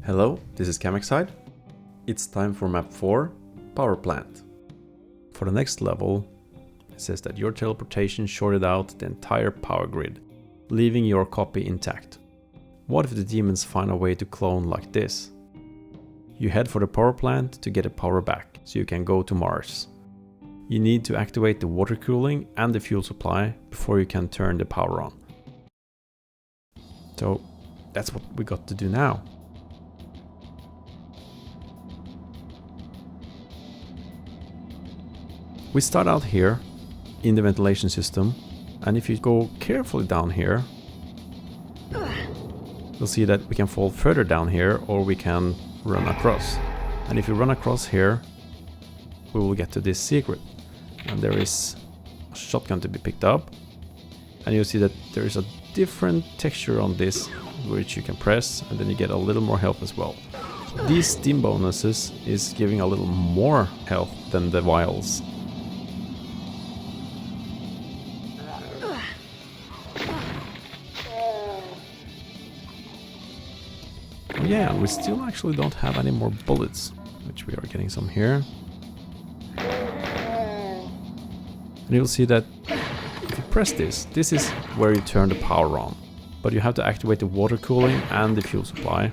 Hello, this is Camaxide. It's time for Map 4 Power Plant. For the next level, it says that your teleportation shorted out the entire power grid, leaving your copy intact. What if the demons find a way to clone like this? You head for the power plant to get the power back, so you can go to Mars. You need to activate the water cooling and the fuel supply before you can turn the power on. So that's what we got to do now. We start out here in the ventilation system, and if you go carefully down here, you'll see that we can fall further down here or we can run across. And if you run across here, we will get to this secret. And there is a shotgun to be picked up. And you'll see that there is a different texture on this, which you can press, and then you get a little more health as well. These steam bonuses is giving a little more health than the vials. Yeah, we still actually don't have any more bullets, which we are getting some here. And you'll see that if you press this is where you turn the power on. But you have to activate the water cooling and the fuel supply.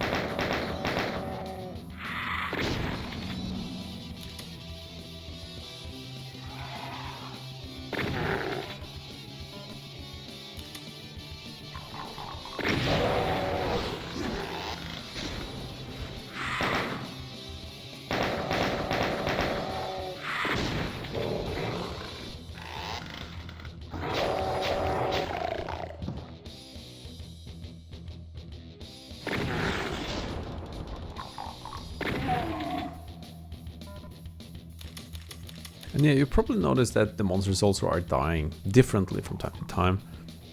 And yeah, you probably noticed that the monsters also are dying differently from time to time.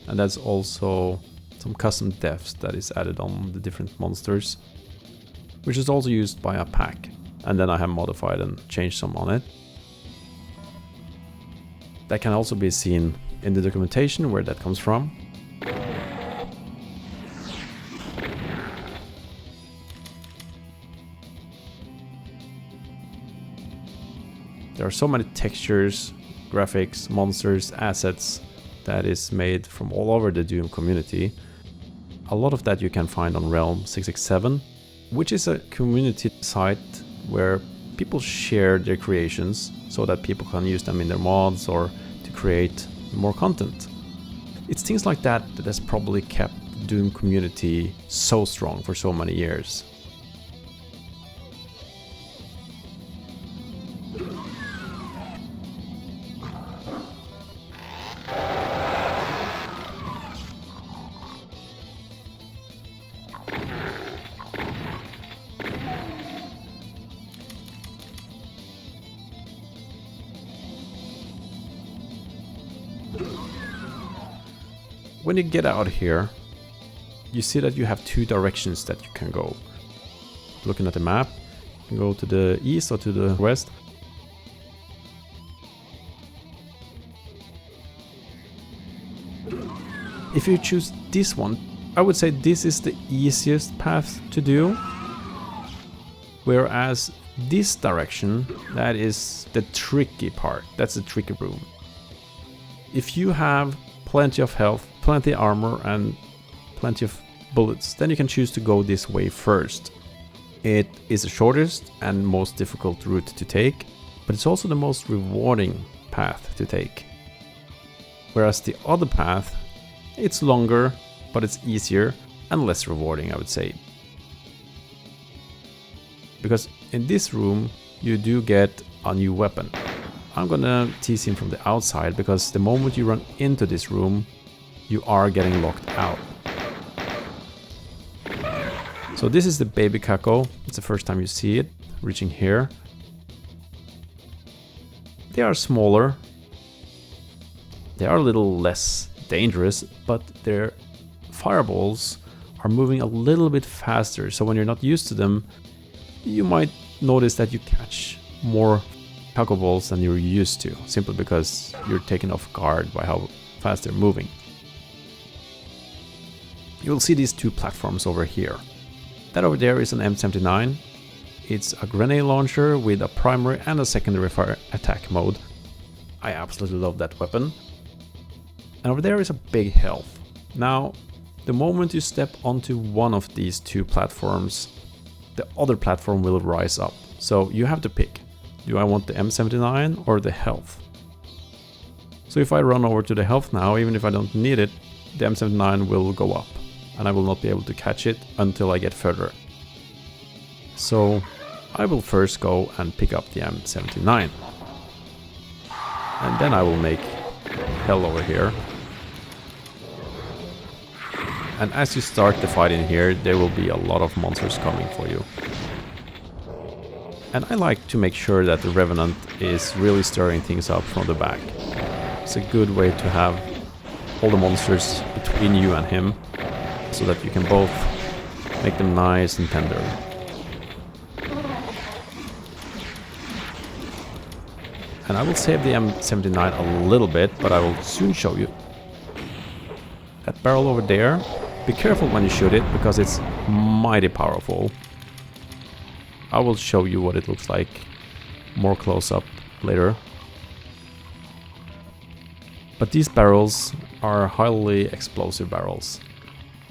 And that's also some custom deaths that is added on the different monsters, which is also used by a pack. And then I have modified and changed some on it. That can also be seen in the documentation where that comes from. There are so many textures, graphics, monsters, assets that is made from all over the Doom community. A lot of that you can find on Realm 667, which is a community site where people share their creations so that people can use them in their mods or to create more content. It's things like that that has probably kept the Doom community so strong for so many years. When you get out here, you see that you have two directions that you can go. Looking at the map, you can go to the east or to the west. If you choose this one, I would say this is the easiest path to do. Whereas this direction, that is the tricky part. That's the tricky room. If you have plenty of health, plenty of armor and plenty of bullets, then you can choose to go this way first. It is the shortest and most difficult route to take, but it's also the most rewarding path to take. Whereas the other path, it's longer, but it's easier and less rewarding, I would say. Because in this room, you do get a new weapon. I'm gonna tease him from the outside, because the moment you run into this room, you are getting locked out. So this is the baby Kako. It's the first time you see it, reaching here. They are smaller. They are a little less dangerous, but their fireballs are moving a little bit faster. So when you're not used to them, you might notice that you catch more Kako balls than you're used to, simply because you're taken off guard by how fast they're moving. You'll see these two platforms over here. That over there is an M79. It's a grenade launcher with a primary and a secondary fire attack mode. I absolutely love that weapon. And over there is a big health. Now, the moment you step onto one of these two platforms, the other platform will rise up. So you have to pick. Do I want the M79 or the health? So if I run over to the health now, even if I don't need it, the M79 will go up. And I will not be able to catch it until I get further. So I will first go and pick up the M79. And then I will make hell over here. And as you start the fight in here, there will be a lot of monsters coming for you. And I like to make sure that the Revenant is really stirring things up from the back. It's a good way to have all the monsters between you and him, so that you can both make them nice and tender. And I will save the M79 a little bit, but I will soon show you. That barrel over there, be careful when you shoot it, because it's mighty powerful. I will show you what it looks like more close up later. But these barrels are highly explosive barrels,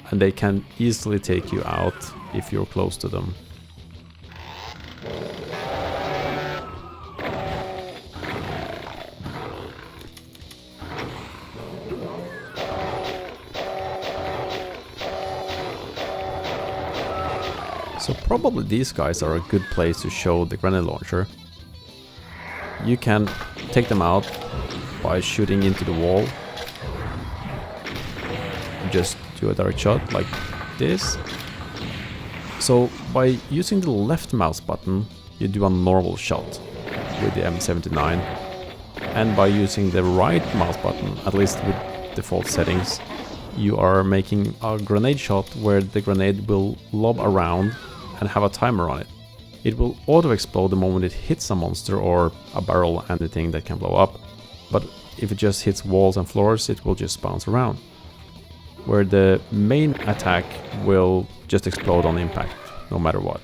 and they can easily take you out if you're close to them. So probably these guys are a good place to show the grenade launcher. You can take them out by shooting into the wall. Just do a direct shot like this. So by using the left mouse button, you do a normal shot with the M79. And by using the right mouse button, at least with default settings, you are making a grenade shot where the grenade will lob around and have a timer on it. It will auto-explode the moment it hits a monster or a barrel, anything that can blow up. But if it just hits walls and floors, it will just bounce around. Where the main attack will just explode on impact, no matter what.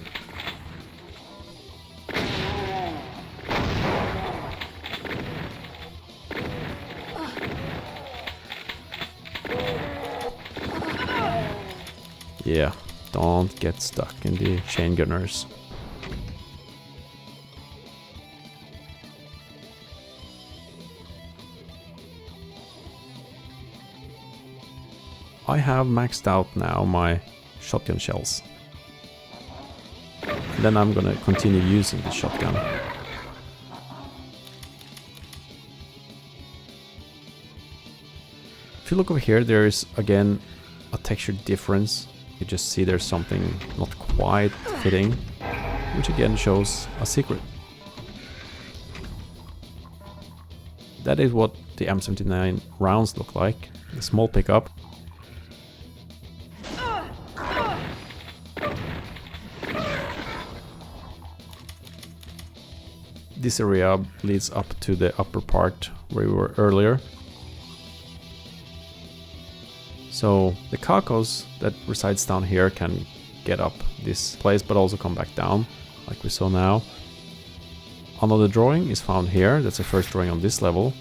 Yeah. Don't get stuck in the chain gunners. I have maxed out now my shotgun shells. Then I'm gonna continue using the shotgun. If you look over here, there is again a texture difference. You just see there's something not quite fitting, which again shows a secret. That is what the M79 rounds look like, a small pickup. This area leads up to the upper part where we were earlier. So the Kakos that resides down here can get up this place, but also come back down, like we saw now. Another drawing is found here. That's the first drawing on this level.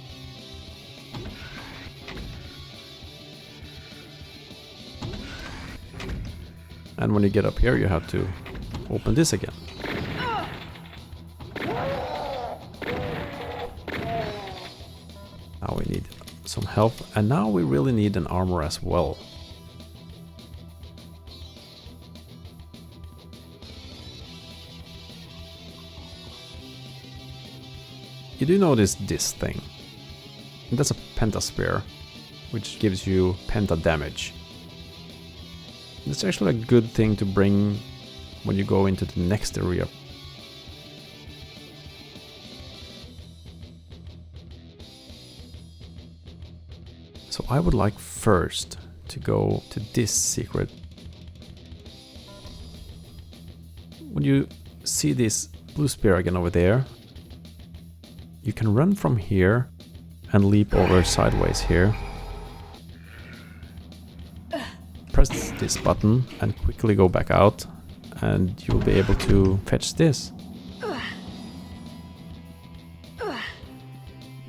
And when you get up here, you have to open this again. Now we need some help, and now we really need an armor as well. You do notice this thing. And that's a pentaspear, which gives you penta damage. It's actually a good thing to bring when you go into the next area. So I would like first to go to this secret. When you see this blue spear again over there, you can run from here and leap over sideways here. Press this button and quickly go back out, and you'll be able to fetch this.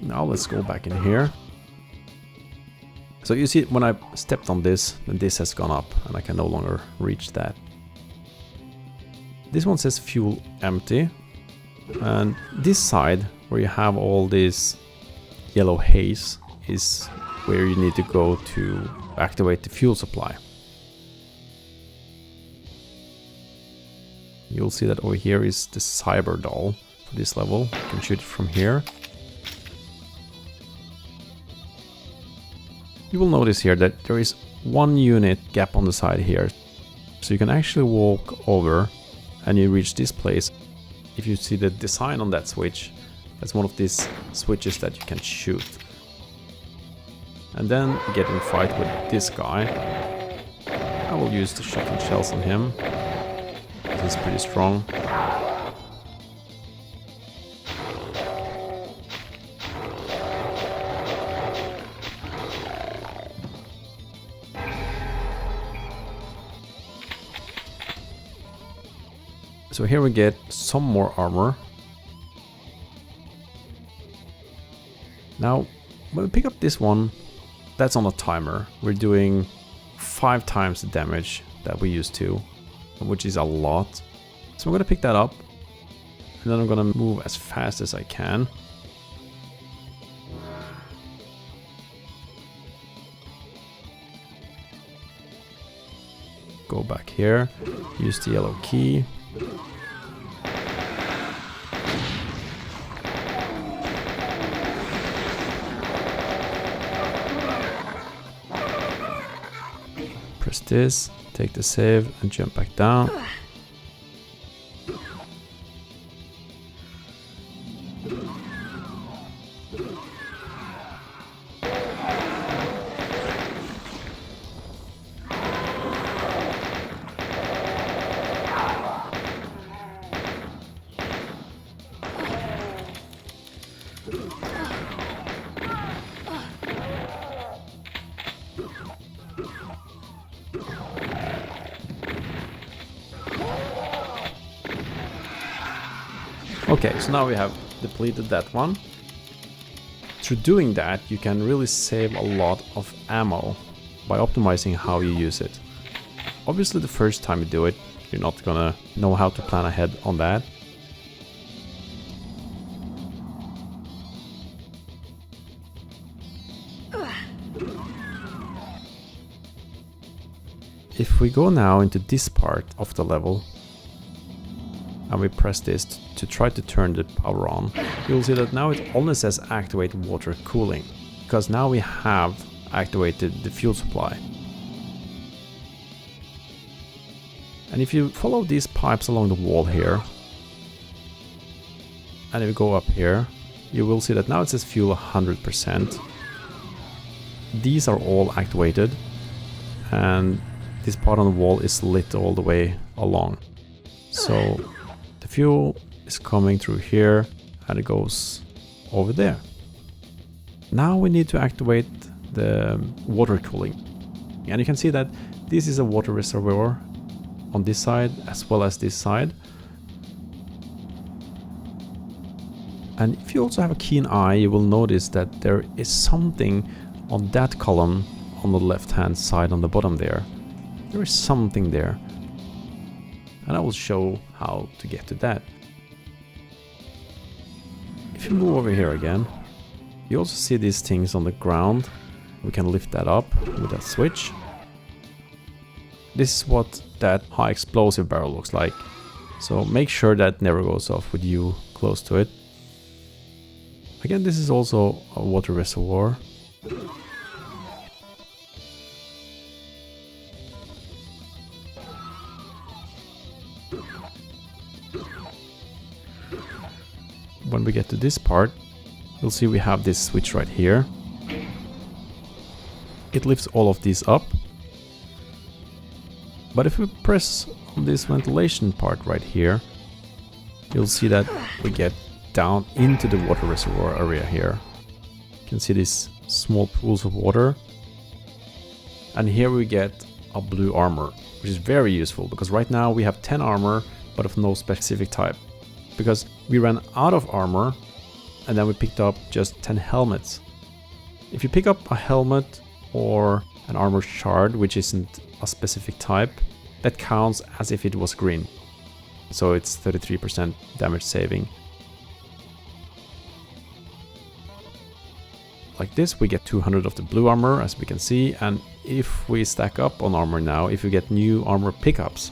Now let's go back in here. So you see, when I stepped on this, then this has gone up and I can no longer reach that. This one says fuel empty, and this side where you have all this yellow haze is where you need to go to activate the fuel supply. You'll see that over here is the cyber doll for this level. You can shoot it from here. You will notice here that there is 1 unit gap on the side here. So you can actually walk over and you reach this place. If you see the design on that switch, that's one of these switches that you can shoot. And then get in fight with this guy. I will use the shotgun shells on him. This is pretty strong. So here we get some more armor. Now, when we pick up this one, that's on a timer. We're doing 5 times the damage that we used to, which is a lot. So I'm gonna pick that up, and then I'm gonna move as fast as I can. Go back here, use the yellow key. Press this, take the save and jump back down. Okay, so now we have depleted that one. Through doing that, you can really save a lot of ammo by optimizing how you use it. Obviously, the first time you do it, you're not gonna know how to plan ahead on that. If we go now into this part of the level, and we press this to try to turn the power on, you'll see that now it only says activate water cooling, because now we have activated the fuel supply. And if you follow these pipes along the wall here, and if you go up here, you will see that now it says fuel 100%. These are all activated, and this part on the wall is lit all the way along. So the fuel is coming through here and it goes over there. Now we need to activate the water cooling. And you can see that this is a water reservoir on this side as well as this side. And if you also have a keen eye, you will notice that there is something on that column on the left hand side on the bottom there. There is something there. And I will show how to get to that. If you move over here again, you also see these things on the ground. We can lift that up with that switch. This is what that high explosive barrel looks like. So make sure that never goes off with you close to it. Again, this is also a water reservoir. When we get to this part, you'll see we have this switch right here. It lifts all of these up. But if we press on this ventilation part right here, you'll see that we get down into the water reservoir area here. You can see these small pools of water. And here we get a blue armor, which is very useful because right now we have 10 armor but of no specific type. Because we ran out of armor and then we picked up just 10 helmets. If you pick up a helmet or an armor shard which isn't a specific type, that counts as if it was green. So it's 33% damage saving. Like this, we get 200 of the blue armor, as we can see, and if we stack up on armor now, if you get new armor pickups,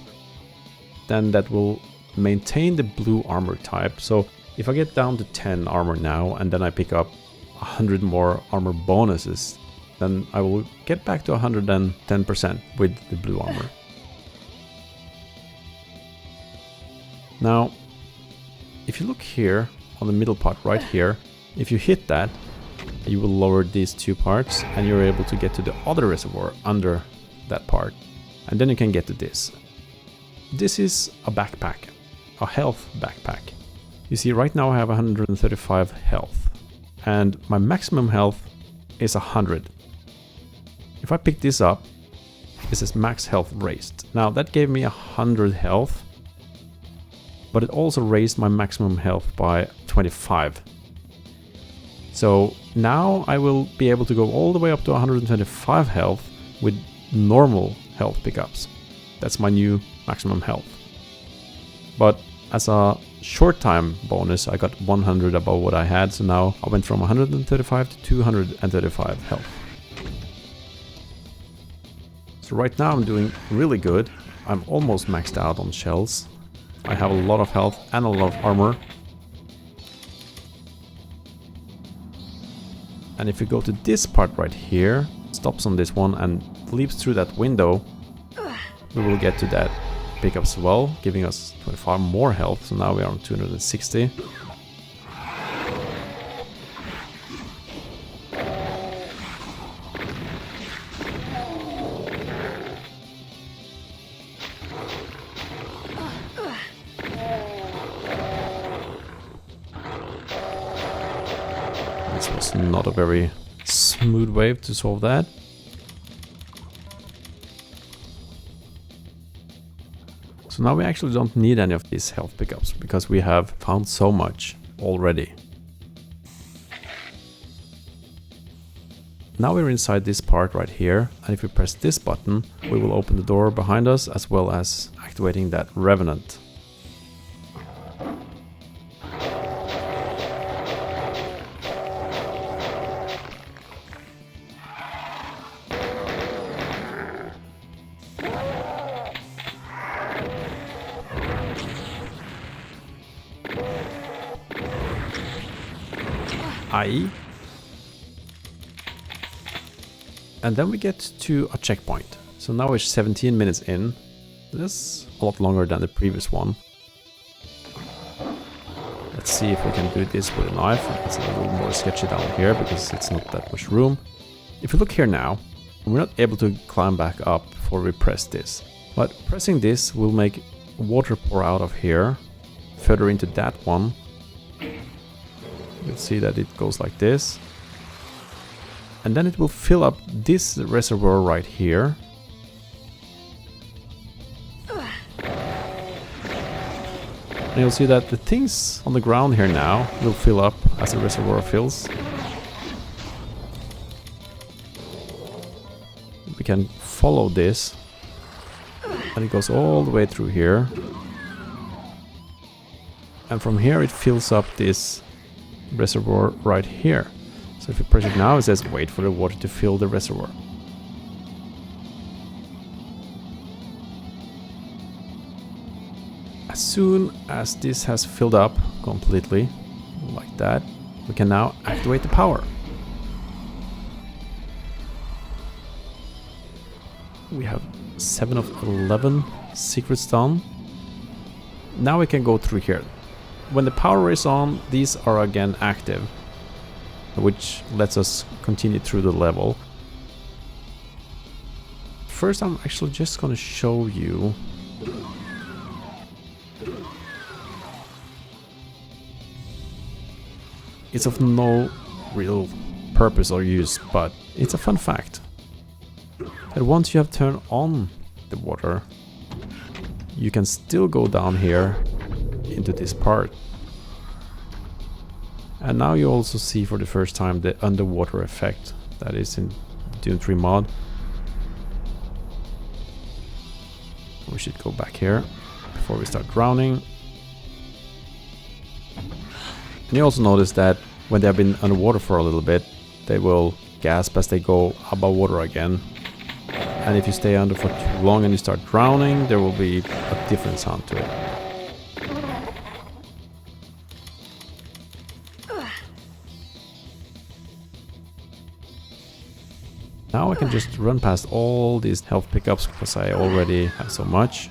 then that will maintain the blue armor type. So if I get down to 10 armor now, and then I pick up 100 more armor bonuses, then I will get back to 110% with the blue armor. Now, if you look here on the middle part right here, if you hit that, you will lower these two parts and you're able to get to the other reservoir under that part. And then you can get to this. This is a backpack, a health backpack. You see right now I have 135 health and my maximum health is 100. If I pick this up, this is max health raised. Now that gave me 100 health, but it also raised my maximum health by 25. So now I will be able to go all the way up to 125 health with normal health pickups. That's my new maximum health. But as a short time bonus, I got 100 above what I had. So now I went from 135 to 235 health. So right now I'm doing really good. I'm almost maxed out on shells. I have a lot of health and a lot of armor. And if we go to this part right here, stops on this one and leaps through that window, we will get to that pickup as well, giving us 25 more health. So now we are on 260. This was not a very smooth way to solve that. So now we actually don't need any of these health pickups because we have found so much already. Now we're inside this part right here, and if we press this button, we will open the door behind us as well as activating that revenant. And then we get to a checkpoint. So now we're 17 minutes in. This is a lot longer than the previous one. Let's see if we can do this with a knife. It's a little more sketchy down here because it's not that much room. If you look here now, we're not able to climb back up before we press this. But pressing this will make water pour out of here, further into that one. You'll see that it goes like this. And then it will fill up this reservoir right here. And you'll see that the things on the ground here now will fill up as the reservoir fills. We can follow this. And it goes all the way through here. And from here it fills up this reservoir right here. So if you press it now, it says wait for the water to fill the reservoir. As soon as this has filled up completely, like that, we can now activate the power. We have 7 of 11 secrets done. Now we can go through here. When the power is on, these are again active, which lets us continue through the level. First, I'm actually just going to show you it's of no real purpose or use, but it's a fun fact that once you have turned on the water, you can still go down here into this part. And now you also see for the first time the underwater effect that is in Doom 3 mod. We should go back here before we start drowning. And you also notice that when they have been underwater for a little bit, they will gasp as they go above water again. And if you stay under for too long and you start drowning, there will be a different sound to it. Now I can just run past all these health pickups because I already have so much.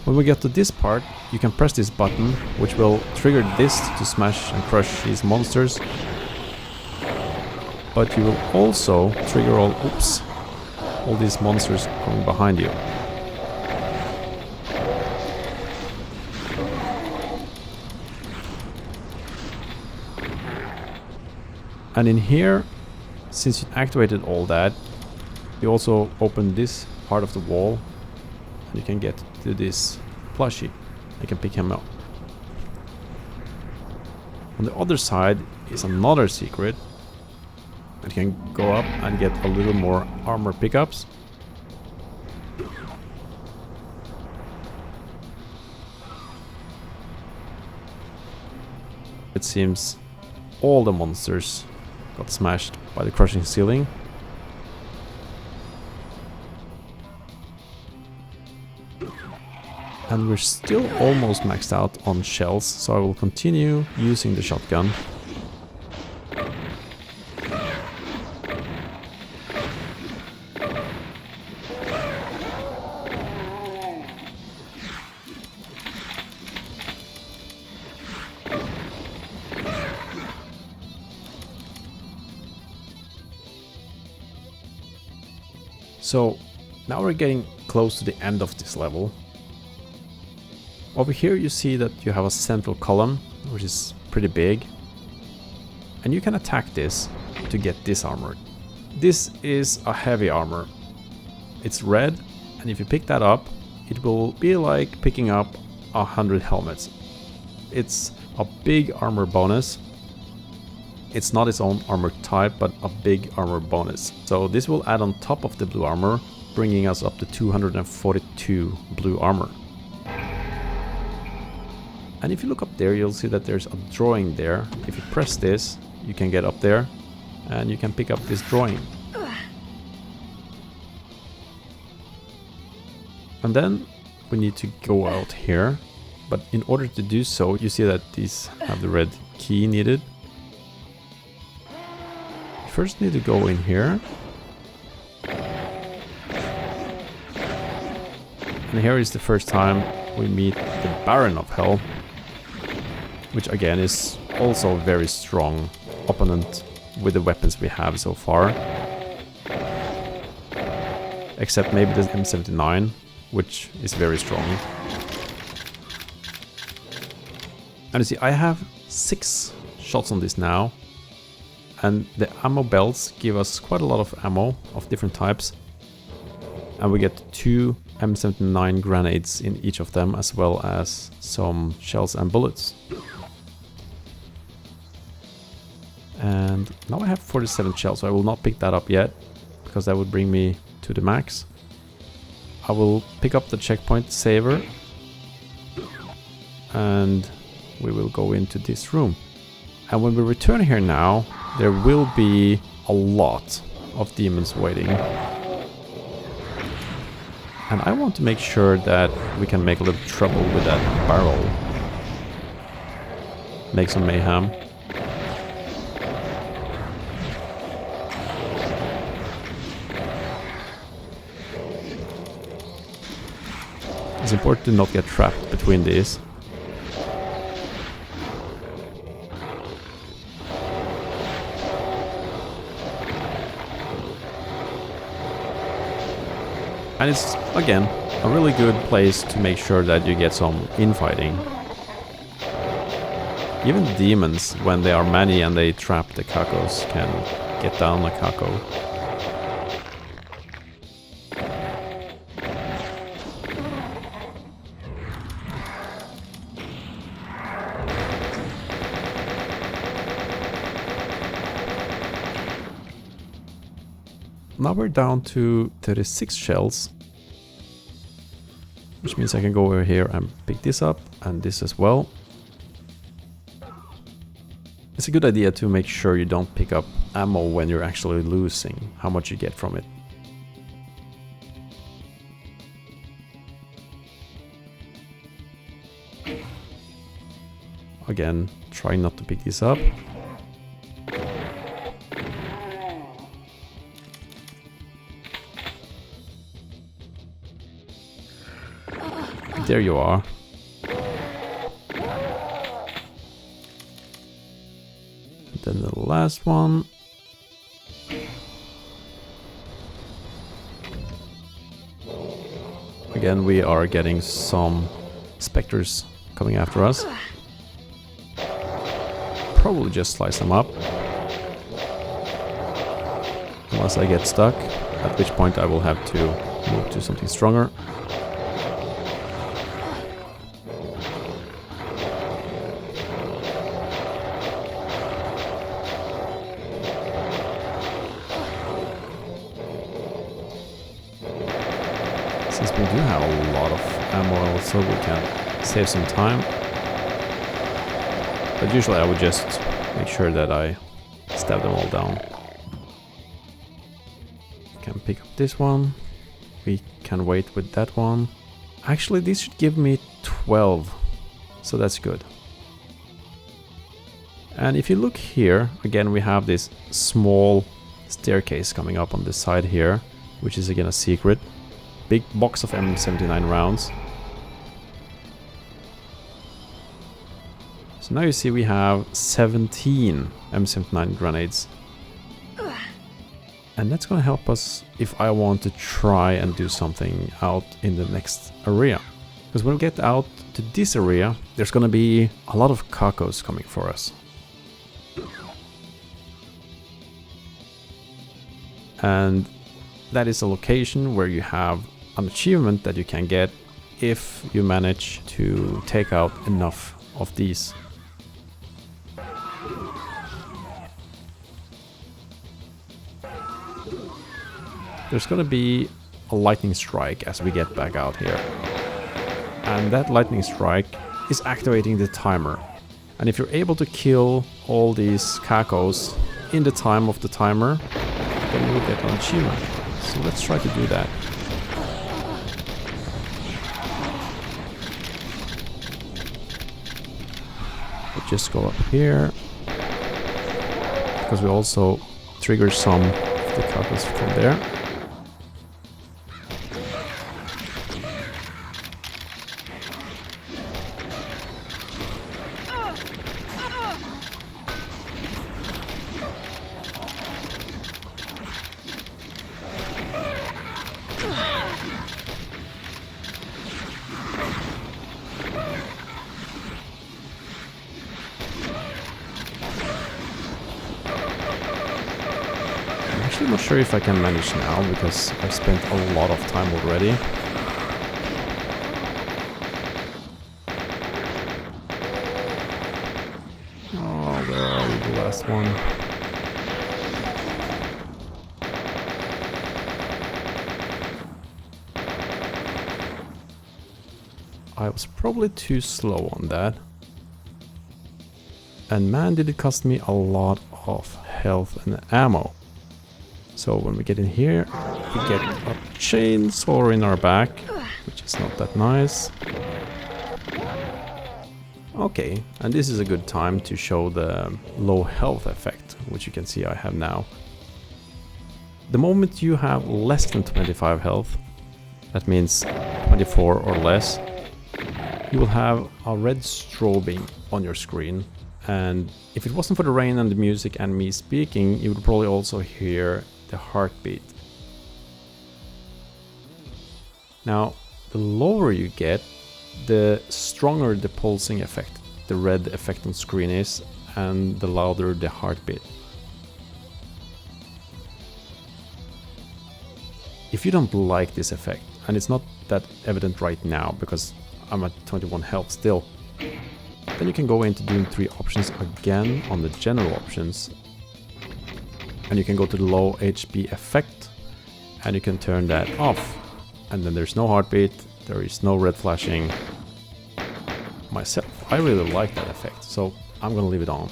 When we get to this part, you can press this button, which will trigger this to smash and crush these monsters. But you will also trigger all these monsters coming behind you. And in here, since you activated all that, you also open this part of the wall and you can get to this plushie. You can pick him up. On the other side is another secret. And you can go up and get a little more armor pickups. It seems all the monsters got smashed by the crushing ceiling. And we're still almost maxed out on shells, so I will continue using the shotgun. So now we're getting close to the end of this level. Over here you see that you have a central column, which is pretty big. And you can attack this to get this armor. This is a heavy armor. It's red, and if you pick that up, it will be like picking up 100 helmets. It's a big armor bonus. It's not its own armor type, but a big armor bonus. So this will add on top of the blue armor, bringing us up to 242 blue armor. And if you look up there, you'll see that there's a drawing there. If you press this, you can get up there and you can pick up this drawing. And then we need to go out here. But in order to do so, you see that these have the red key needed. You first need to go in here. And here is the first time we meet the Baron of Hell, which again is also a very strong opponent with the weapons we have so far. Except maybe the M79, which is very strong. And you see, I have 6 shots on this now. And the ammo belts give us quite a lot of ammo of different types. And we get 2 M79 grenades in each of them, as well as some shells and bullets. And now I have 47 shells, so I will not pick that up yet, because that would bring me to the max. I will pick up the checkpoint saver, and we will go into this room. And when we return here now, there will be a lot of demons waiting. And I want to make sure that we can make a little trouble with that barrel. Make some mayhem. It's important to not get trapped between these. And it's, again, a really good place to make sure that you get some infighting. Even the demons, when they are many and they trap the Kakos, can get down a Kako. Now we're down to 36 shells, which means I can go over here and pick this up and this as well. It's a good idea to make sure you don't pick up ammo when you're actually losing, how much you get from it. Again, try not to pick this up. There you are. And then the last one. Again, we are getting some specters coming after us. Probably just slice them up. Unless I get stuck, at which point I will have to move to something stronger. Since we do have a lot of ammo also, we can save some time. But usually I would just make sure that I stab them all down. Can pick up this one. We can wait with that one. Actually, this should give me 12. So that's good. And if you look here, again we have this small staircase coming up on this side here, which is again a secret. Big box of M79 rounds. So now you see we have 17 M79 grenades. And that's gonna help us if I want to try and do something out in the next area. Because when we get out to this area, there's gonna be a lot of Kakos coming for us. And that is a location where you have an achievement that you can get if you manage to take out enough of these. There's gonna be a lightning strike as we get back out here. And that lightning strike is activating the timer. And if you're able to kill all these Kakos in the time of the timer, then you will get an achievement. So let's try to do that. We'll just go up here, because we also trigger some of the Kakos from there. I'm not sure if I can manage now, because I've spent a lot of time already. Oh, where are we? The last one. I was probably too slow on that. And man, did it cost me a lot of health and ammo. So when we get in here, we get a chainsaw in our back, which is not that nice. Okay, and this is a good time to show the low health effect, which you can see I have now. The moment you have less than 25 health, that means 24 or less, you will have a red strobing on your screen. And if it wasn't for the rain and the music and me speaking, you would probably also hear the heartbeat. Now, the lower you get, the stronger the pulsing effect, the red effect on screen is, and the louder the heartbeat. If you don't like this effect, and it's not that evident right now because I'm at 21 health still, then you can go into Doom 3 options again on the general options, and you can go to the low HP effect, and you can turn that off, and then there's no heartbeat, there is no red flashing. Myself, I really like that effect, so I'm gonna leave it on.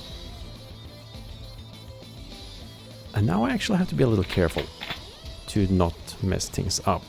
And now I actually have to be a little careful to not mess things up.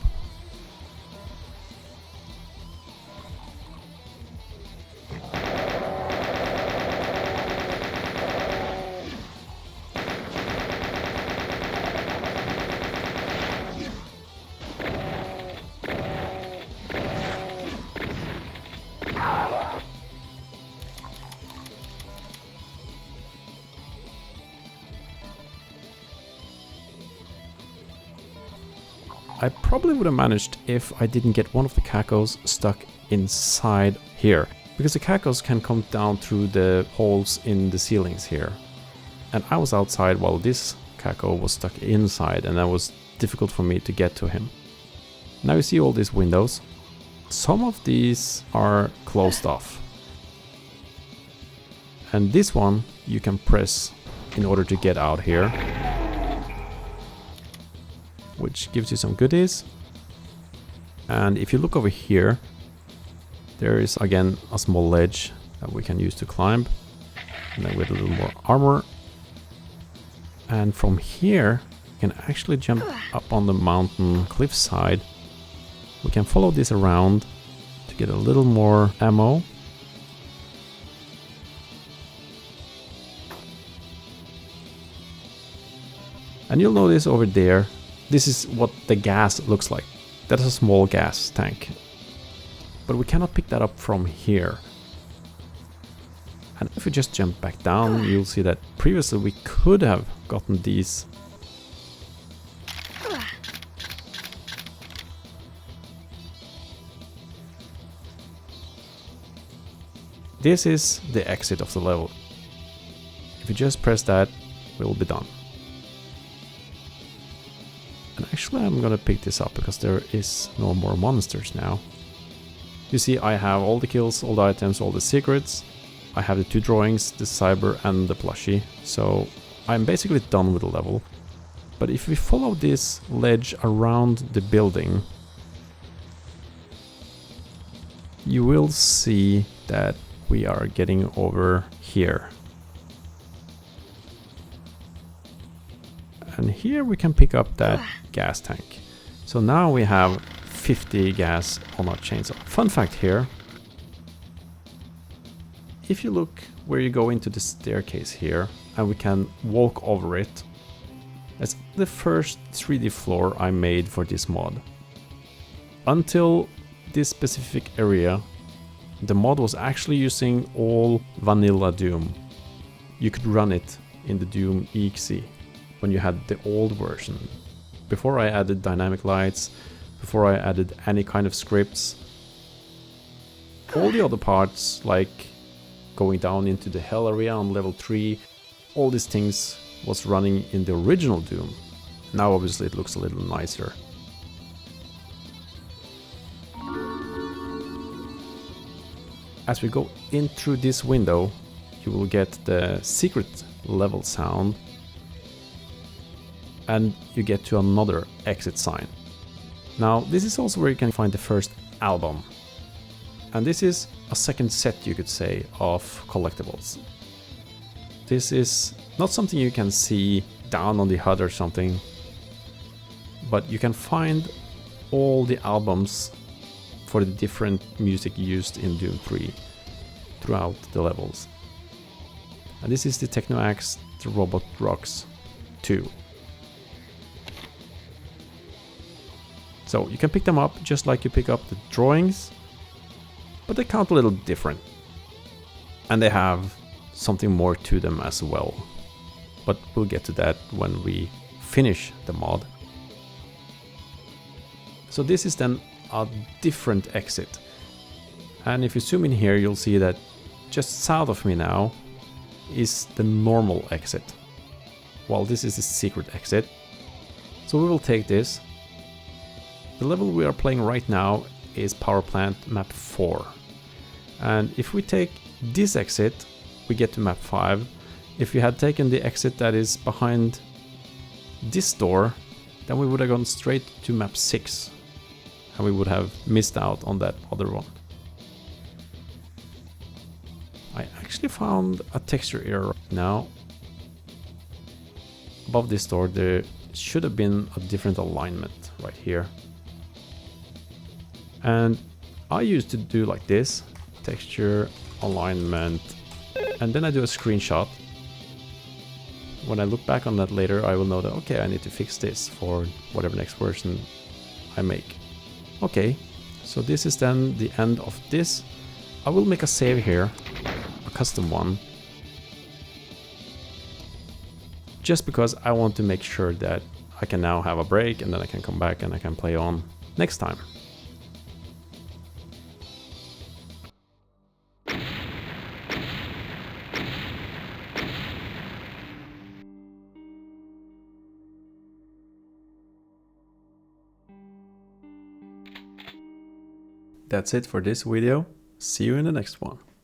I probably would have managed if I didn't get one of the cacos stuck inside here, because the cacos can come down through the holes in the ceilings here. And I was outside while this caco was stuck inside, and that was difficult for me to get to him. Now you see all these windows. Some of these are closed off. And this one you can press in order to get out here, which gives you some goodies. And if you look over here, there is again a small ledge that we can use to climb, and then with a little more armor. And from here you can actually jump up on the mountain cliffside. We can follow this around to get a little more ammo. And you'll notice over there, this is what the gas looks like. That is a small gas tank. But we cannot pick that up from here. And if we just jump back down, you'll see that previously we could have gotten these. This is the exit of the level. If you just press that, we'll be done. And actually I'm gonna pick this up because there is no more monsters now. You see, I have all the kills, all the items, all the secrets. I have the 2 drawings, the cyber and the plushie. So I'm basically done with the level. But if we follow this ledge around the building, you will see that we are getting over here. And here we can pick up that gas tank. So now we have 50 gas on our chainsaw. Fun fact here. If you look where you go into the staircase here, and we can walk over it. That's the first 3D floor I made for this mod. Until this specific area, the mod was actually using all vanilla Doom. You could run it in the Doom exe when you had the old version. Before I added dynamic lights, before I added any kind of scripts. All the other parts, like going down into the hell area on level 3, all these things was running in the original Doom. Now obviously it looks a little nicer. As we go in through this window, you will get the secret level sound, and you get to another exit sign. Now this is also where you can find the first album, and this is a second set, you could say, of collectibles. This is not something you can see down on the HUD or something, but you can find all the albums for the different music used in Doom 3 throughout the levels. And this is the Techno Axe, the Robot Rocks 2. So you can pick them up just like you pick up the drawings, but they count a little different. And they have something more to them as well. But we'll get to that when we finish the mod. So this is then a different exit. And if you zoom in here, you'll see that just south of me now is the normal exit, while this is the secret exit. So we will take this, The level we are playing right now is Power Plant Map 4. And if we take this exit, we get to Map 5. If we had taken the exit that is behind this door, then we would have gone straight to Map 6. And we would have missed out on that other one. I actually found a texture error right now. Above this door there should have been a different alignment right here. And I used to do like this, texture, alignment, and then I do a screenshot. When I look back on that later, I will know that, okay, I need to fix this for whatever next version I make. Okay, so this is then the end of this. I will make a save here, a custom one, just because I want to make sure that I can now have a break and then I can come back and I can play on next time. That's it for this video. See you in the next one.